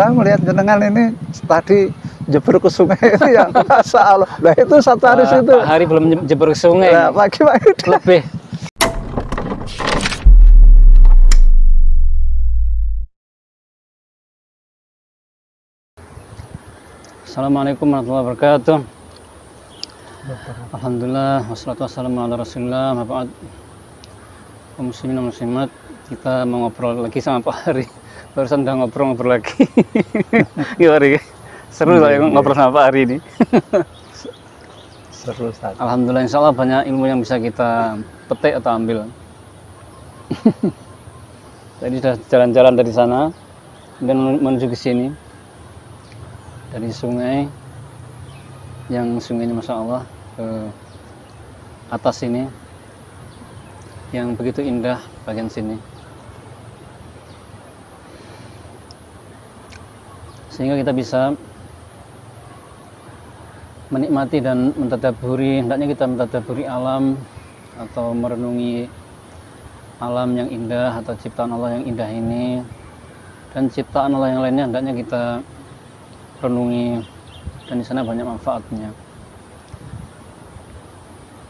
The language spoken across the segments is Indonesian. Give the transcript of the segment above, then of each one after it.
saya melihat jenengan ini tadi jebur ke sungai itu yang Masya Allah. Nah itu satu hari itu. Pak Hari belum jebur ke sungai. Nah, pagi-pagi Lebih. Assalamualaikum warahmatullahi wabarakatuh. Alhamdulillah, wassalatu wassalamu ala rasulillah, maba'ad. Muslimin dan muslimat, kita mau ngobrol lagi sama Pak Hari. Barusan udah ngobrol lagi. Gimana? Seru lah ngobrol sama Pak Hari ini. seru saja. Alhamdulillah, insya Allah banyak ilmu yang bisa kita petik atau ambil. Tadi sudah jalan-jalan dari sana dan menuju ke sini. Dari sungai, yang sungainya Masya Allah ke atas ini, yang begitu indah bagian sini. Sehingga kita bisa menikmati dan mentadaburi, hendaknya kita mentadaburi alam atau merenungi alam yang indah atau ciptaan Allah yang indah ini, dan ciptaan Allah yang lainnya hendaknya kita renungi, dan di sana banyak manfaatnya.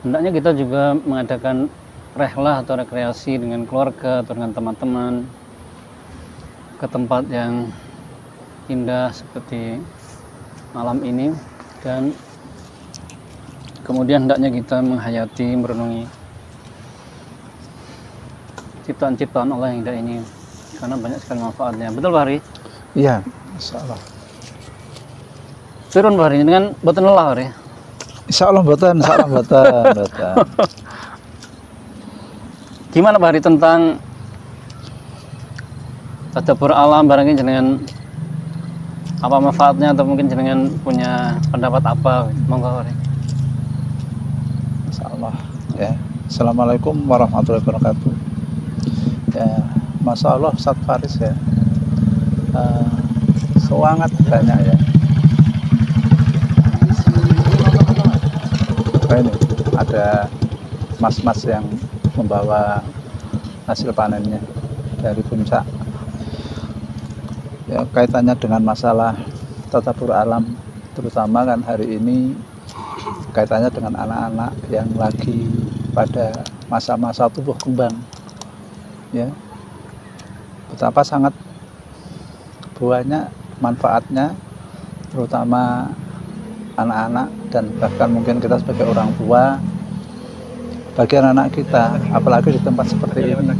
Hendaknya kita juga mengadakan rehlah atau rekreasi dengan keluarga atau dengan teman-teman ke tempat yang indah seperti malam ini, dan kemudian hendaknya kita menghayati, merenungi ciptaan-ciptaan Allah yang indah ini, karena banyak sekali manfaatnya. Betul Pak Hari? Iya, Masya Allah. Turun Pak Hari, ini kan boten lelah Pak Hari? Insya Allah betul. Gimana Pak Hari tentang tadabbur alam, barangkali dengan apa manfaatnya, atau mungkin dengan punya pendapat apa? Monggo Pak Hari. Insya Allah. Ya. Assalamualaikum warahmatullahi wabarakatuh. Ya, Masya Allah Ustaz Faris ya. Sangat banyak ya. Ini ada mas-mas yang membawa hasil panennya dari puncak. Ya, kaitannya dengan masalah tadabbur alam, terutama kan hari ini kaitannya dengan anak-anak yang lagi pada masa-masa tumbuh kembang. Ya, betapa sangat banyak manfaatnya, terutama anak-anak dan bahkan mungkin kita sebagai orang tua bagi anak-anak kita, apalagi di tempat seperti ini.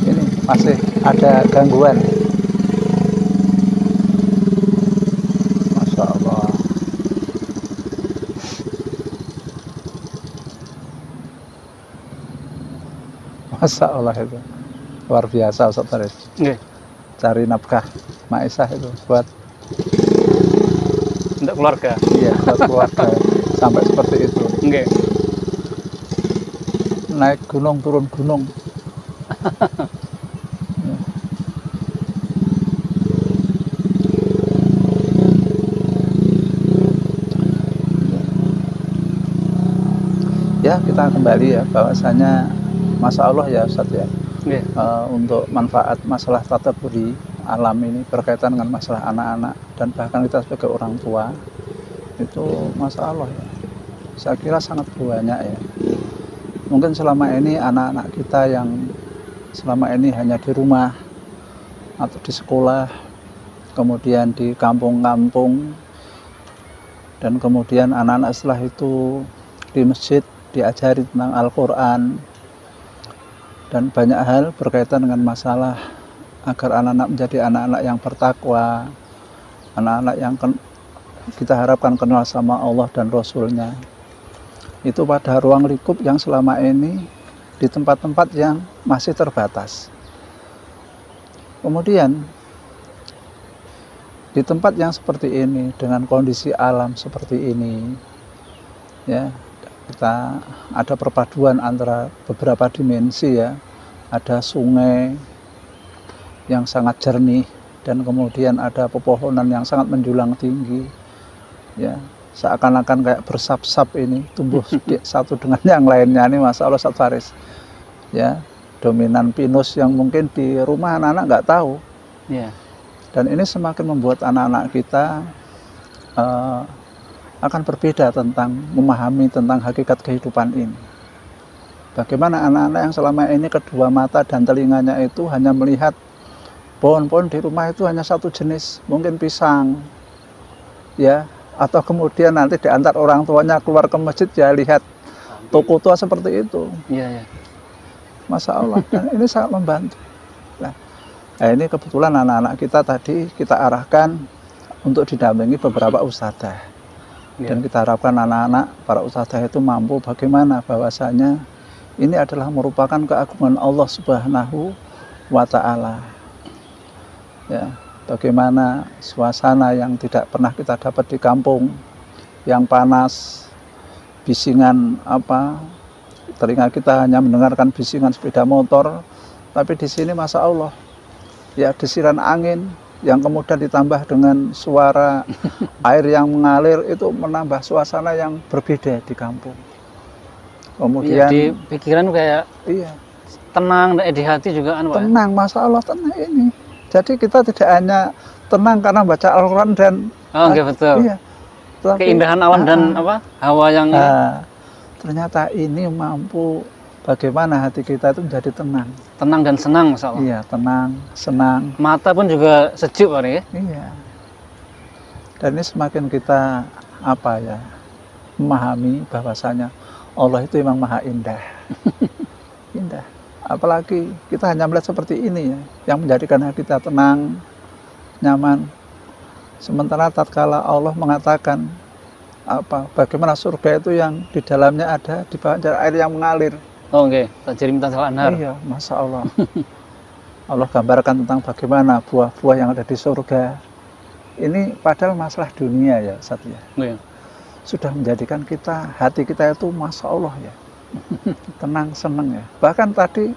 Ini masih ada gangguan. Masya Allah itu luar biasa Ustaz Faris. Nggih. Cari nafkah maisah itu buat Untuk keluarga. Iya, buat keluarga sampai seperti itu. Nggih. Naik gunung turun gunung. Ya, kita kembali ya bahwasanya Masya Allah ya Ustaz ya. Yeah. Untuk manfaat masalah tadabburi alam ini berkaitan dengan masalah anak-anak dan bahkan kita sebagai orang tua itu Masya Allah ya. Saya kira sangat banyak ya. Mungkin selama ini anak-anak kita yang selama ini hanya di rumah atau di sekolah, kemudian di kampung-kampung, dan kemudian anak-anak setelah itu di masjid diajari tentang Al-Quran dan banyak hal berkaitan dengan masalah agar anak-anak menjadi anak-anak yang bertakwa, anak-anak yang kita harapkan kenal sama Allah dan Rasul-Nya. Itu pada ruang lingkup yang selama ini di tempat-tempat yang masih terbatas. Kemudian di tempat yang seperti ini dengan kondisi alam seperti ini, ya, kita ada perpaduan antara beberapa dimensi ya. Ada sungai yang sangat jernih dan kemudian ada pepohonan yang sangat menjulang tinggi, ya seakan-akan kayak bersap-sap ini tumbuh satu dengan yang lainnya. Ini Masya Allah Ustaz Faris, ya dominan pinus yang mungkin di rumah anak-anak nggak tahu, dan ini semakin membuat anak-anak kita akan berbeda tentang memahami tentang hakikat kehidupan ini. Bagaimana anak-anak yang selama ini kedua mata dan telinganya itu hanya melihat pohon-pohon di rumah itu hanya satu jenis, mungkin pisang, ya, atau kemudian nanti diantar orang tuanya keluar ke masjid ya lihat toko tua seperti itu. Masya Allah, dan ini sangat membantu. Nah, ini kebetulan anak-anak kita tadi kita arahkan untuk didampingi beberapa ustadzah. Dan kita harapkan anak-anak para ustadzah itu mampu bagaimana bahwasanya ini adalah merupakan keagungan Allah Subhanahu wa Ta'ala. Ya, bagaimana suasana yang tidak pernah kita dapat di kampung, yang panas, bisingan telinga kita hanya mendengarkan bisingan sepeda motor, tapi di sini Masya Allah, ya desiran angin yang kemudian ditambah dengan suara air yang mengalir itu menambah suasana yang berbeda di kampung. Kemudian di pikiran kayak tenang, di hati juga tenang, Masya Allah tenang ini. Jadi kita tidak hanya tenang karena baca Al-Quran dan betul. Tapi, keindahan alam dan hawa yang ternyata ini mampu bagaimana hati kita itu menjadi tenang dan senang, Masya Allah. Iya, tenang, senang. Mata pun juga sejuk, Pak ya. Iya. Dan ini semakin kita memahami bahwasanya Allah itu memang maha indah. Indah. Apalagi kita hanya melihat seperti ini ya, yang menjadikan hati kita tenang, nyaman. Sementara tatkala Allah mengatakan bagaimana surga itu yang di dalamnya ada di bawah air yang mengalir. Tajri min tahtil anhar. Iya, Masya Allah. Allah gambarkan tentang bagaimana buah-buah yang ada di surga. Ini padahal masalah dunia ya, Satya. Sudah menjadikan hati kita itu Masya Allah ya. Tenang, senang ya. Bahkan tadi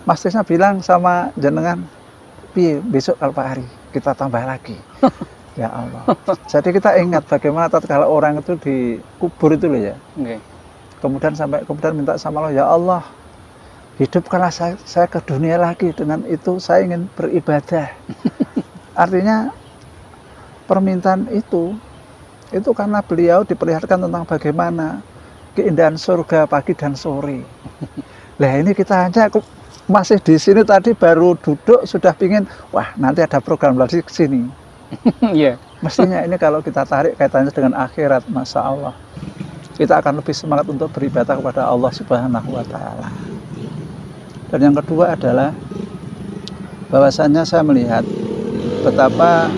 Mas Tisna bilang sama jenengan, besok kalau Pak Hari kita tambah lagi. Ya Allah. Jadi kita ingat bagaimana tatkala orang itu dikubur itu loh ya. Kemudian minta sama Allah, ya Allah, hidupkanlah saya ke dunia lagi, dengan itu saya ingin beribadah. Artinya permintaan itu karena beliau diperlihatkan tentang bagaimana keindahan surga pagi dan sore. Lah ini kita hanya masih di sini tadi baru duduk sudah pingin, wah nanti ada program lagi ke sini. Mestinya ini kalau kita tarik kaitannya dengan akhirat, Masya Allah, kita akan lebih semangat untuk beribadah kepada Allah Subhanahu wa Ta'ala. Dan yang kedua adalah bahwasannya saya melihat betapa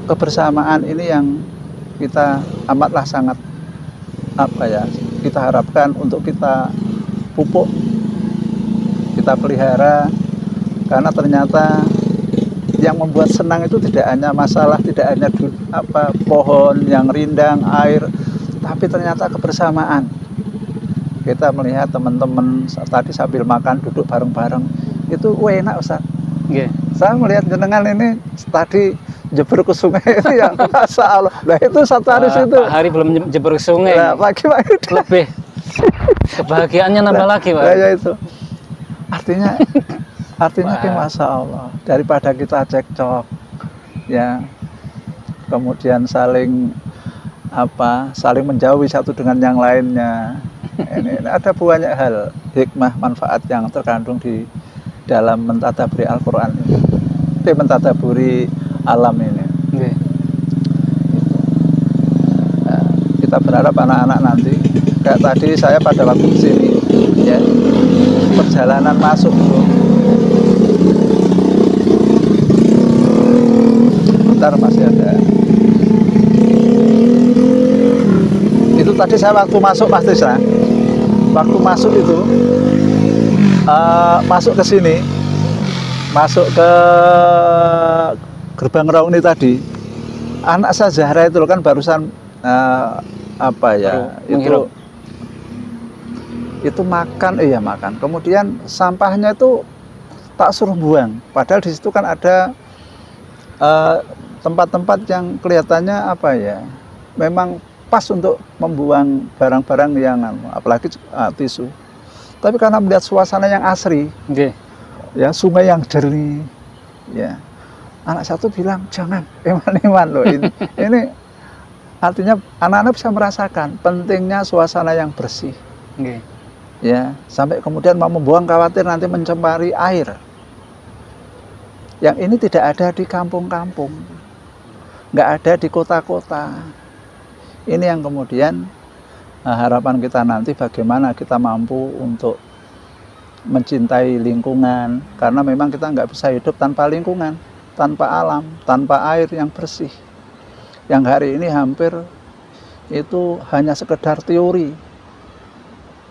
kebersamaan ini yang kita amatlah sangat kita harapkan untuk kita pupuk, kita pelihara, karena ternyata yang membuat senang itu tidak hanya pohon yang rindang, air, tapi ternyata kebersamaan. Kita melihat teman-teman tadi sambil makan duduk bareng-bareng itu enak, Ustaz. Saya melihat jenengan ini tadi jebur ke sungai itu ya Masya Allah. Nah itu satu hari itu. Pak Hari belum jebur ke sungai. Nah, pagi-pagi lebih kebahagiaannya nambah lagi, Pak. Ya itu. Artinya Masya Allah, daripada kita cekcok ya, kemudian saling menjauhi satu dengan yang lainnya. Ini ada banyak hal hikmah manfaat yang terkandung di dalam mentadaburi Al-Quran ini, mentadaburi alam ini. Nah, kita berharap anak-anak nanti kayak tadi saya pada waktu di sini ya, perjalanan masuk bentar masih ada. Itu tadi saya waktu masuk Mas Tisna, waktu masuk itu masuk ke sini, masuk ke gerbang Rauni tadi, anak saya Zahra itu kan barusan itu makan, kemudian sampahnya itu tak suruh buang. Padahal di situ kan ada tempat-tempat yang kelihatannya apa ya, memang pas untuk membuang barang-barang yang apalagi tisu. Tapi karena melihat suasana yang asri, ya sungai yang jernih, ya anak satu bilang jangan, eman-eman loh ini artinya anak-anak bisa merasakan pentingnya suasana yang bersih. Ya, sampai kemudian mau membuang khawatir nanti mencemari air. Yang ini tidak ada di kampung-kampung, nggak ada di kota-kota. Ini yang kemudian harapan kita nanti bagaimana kita mampu untuk mencintai lingkungan, karena memang kita nggak bisa hidup tanpa lingkungan, tanpa alam, tanpa air yang bersih. Yang hari ini hampir itu hanya sekedar teori,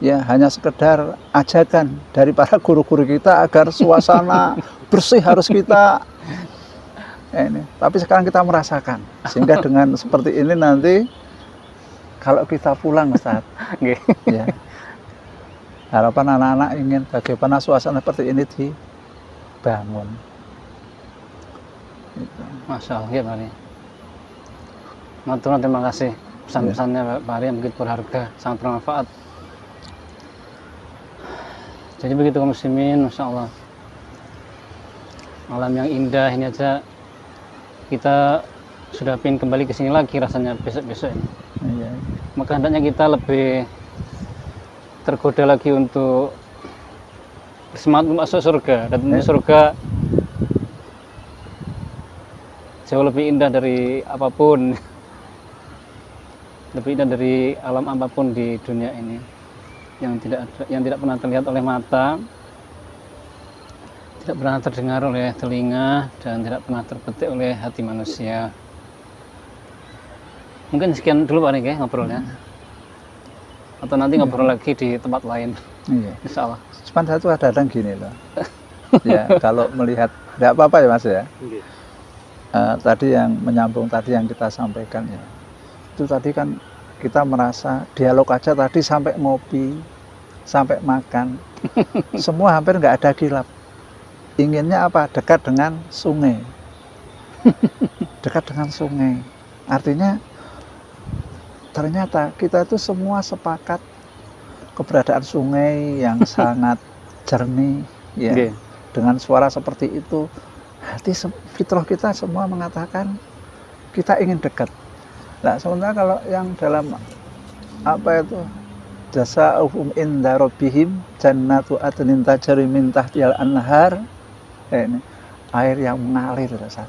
ya hanya sekedar ajakan dari para guru-guru kita agar suasana bersih harus kita ini. Tapi sekarang kita merasakan, sehingga dengan seperti ini nanti kalau kita pulang Ustaz, ya harapan anak-anak ingin bagaimana suasana seperti ini dibangun. Gitu. Masya Allah, ya Pak Ari. Matur terima kasih pesan-pesannya Pak Ari yang begitu berharga, sangat bermanfaat. Jadi begitu kaum muslimin, Masya Allah, alam yang indah ini aja kita sudah ingin kembali ke sini lagi rasanya besok-besok ini. Iya. Maka hendaknya kita lebih tergoda lagi untuk bersemangat masuk surga. Dan tentu surga jauh lebih indah dari apapun, lebih indah dari alam apapun di dunia ini yang tidak pernah terlihat oleh mata, tidak pernah terdengar oleh telinga, dan tidak pernah terpetik oleh hati manusia. Mungkin sekian dulu Pak Ari ngobrolnya, atau nanti ngobrol lagi di tempat lain. Iya. Insya Allah. Cuma satu kadang gini loh. Ya kalau melihat, tidak apa-apa ya Mas ya. Tadi yang menyambung tadi yang kita sampaikan ya, itu tadi kan kita merasa dialog aja tadi sampai ngopi, sampai makan, semua hampir nggak ada kilap. Inginnya apa? Dekat dengan sungai. Dekat dengan sungai. Artinya ternyata kita itu semua sepakat keberadaan sungai yang sangat jernih, ya. Dengan suara seperti itu, hati fitrah kita semua mengatakan kita ingin dekat. Nah, sementara kalau yang dalam apa itu jasa'uhum inda rabbihim jannatu adnin tajri min tahtihal anhar, ini air yang mengalir Ustaz.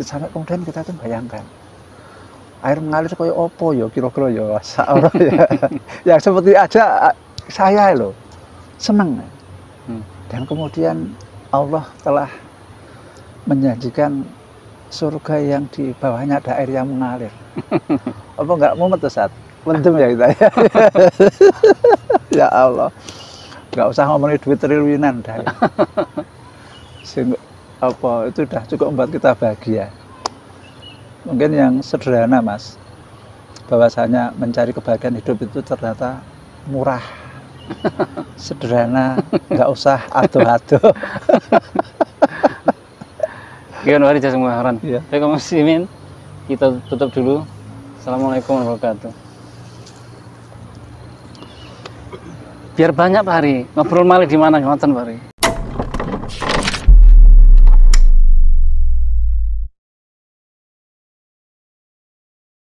Sampai kemudian kita tuh bayangkan air mengalir kayak opo ya kira-kira ya Allah ya. Yang seperti aja saya loh senang. Dan kemudian Allah telah menjanjikan surga yang di bawahnya ada air yang mengalir. Apa enggak mumet Ustaz? Mendem ya kita ya. Ya Allah. Enggak usah ngomongin duit triliunan dah. Ya. Sehingga apa itu udah cukup membuat kita bahagia. Mungkin yang sederhana Mas, bahwasanya mencari kebahagiaan hidup itu ternyata murah, sederhana, nggak usah ado-ado. Gimana hari jasa muharan? Iya. Baik kaum muslimin, kita tutup dulu. Assalamualaikum warahmatullahi wabarakatuh. Biar banyak Pak Hari, ngobrol malih di mana ngoten Pak Hari?